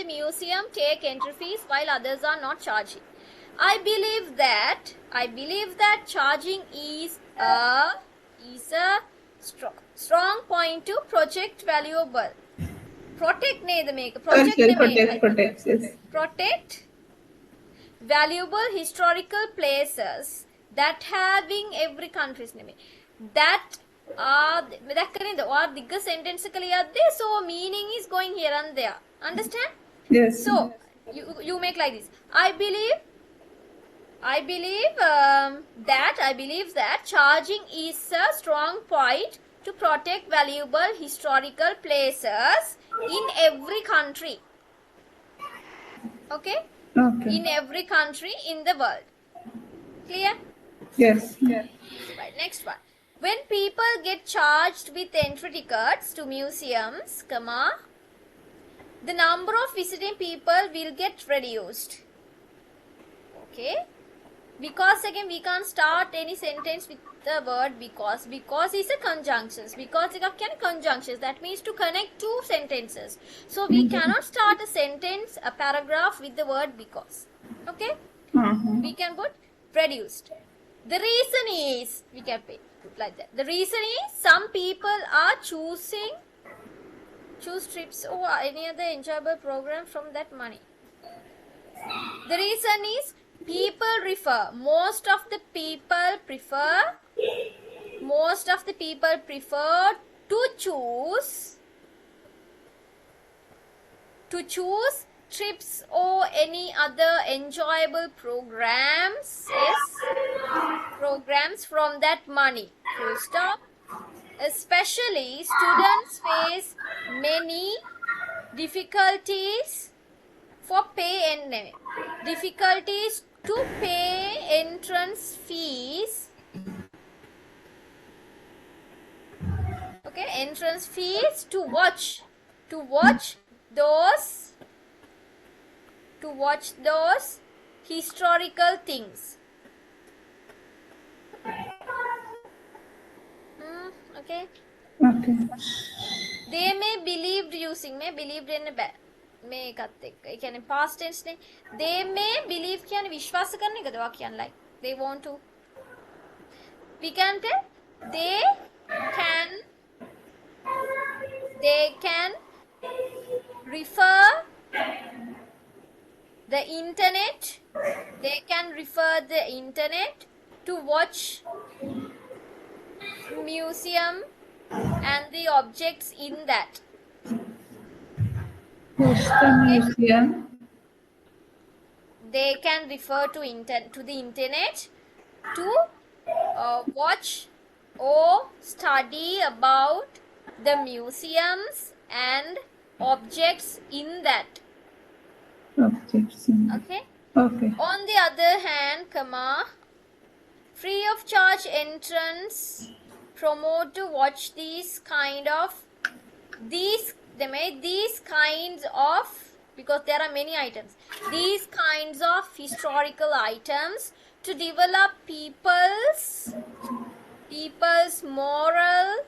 the museum take entry fees while others are not charging. I believe that charging is a strong point to project valuable. Protect neda meka. Project protect, yes. Protect valuable historical places that having every country's name. That or the sentence so meaning is going here and there. Understand? Yes. So you make like this. I believe that charging is a strong point to protect valuable historical places in every country. Okay? In every country in the world. Clear? Yes. Right, next one. When people get charged with entry tickets to museums, the number of visiting people will get reduced. Okay? Because again we can't start any sentence with the word because. Because is a conjunctions. Because is conjunctions. That means to connect two sentences. So we cannot start a sentence, a paragraph with the word because. Okay? We can put reduced. The reason is, we can put like that. The reason is some people are choose trips or any other enjoyable program from that money. The reason is most of the people prefer to choose trips or any other enjoyable programs from that money. Full stop. Especially students face many difficulties to pay entrance fees. Okay, entrance fees to watch those historical things. Okay. They may believed using believed in a past tense ne. They may believe කියන්නේ විශ්වාස කරන එකද වාක්‍යයන් like they want to. We can tell they can refer the internet. They can refer the internet to watch museum and the objects in that. Museum. They can refer to the internet to watch or study about the museums and objects in that. Okay. On the other hand, free of charge entrance promote to watch these kinds of because there are many items. These kinds of historical items to develop people's moral,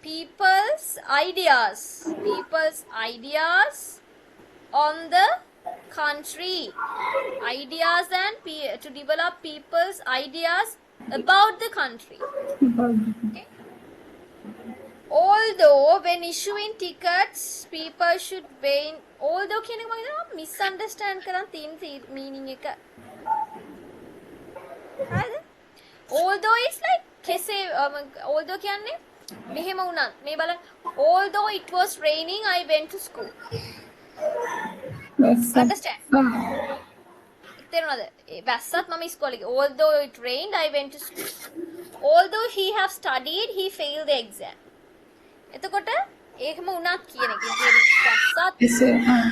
people's ideas on the country, to develop people's ideas about the country. Okay. Although when issuing tickets, people should weigh. Although කියන එක මම misunderstand කරන් තියෙන meaning එක. හරිද? Although is like කෙසේ although කියන්නේ මෙහෙම වුණත් මේ බලන්න although it was raining I went to school. Understand? තේරුණාද? වැස්සත් මම ඉස්කෝලේ ගියා. Although it rained I went to school. Although he have studied he failed the exam. එතකොට ඒකම උනත් කියන එක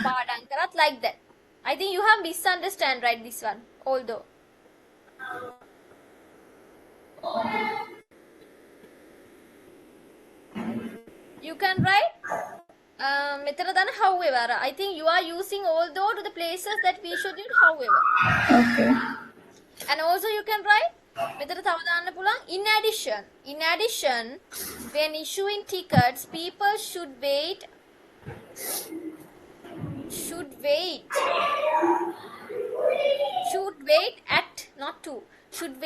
පාඩම් කරත් like that. I think you have misunderstand right this one. Although you can write මෙතන දාන however. I think you are using although to the places that we should use however. Okay. And also you can write මෙතන තව දාන්න පුළුවන් in addition when issuing tickets people should wait. Should wait at, not to. Should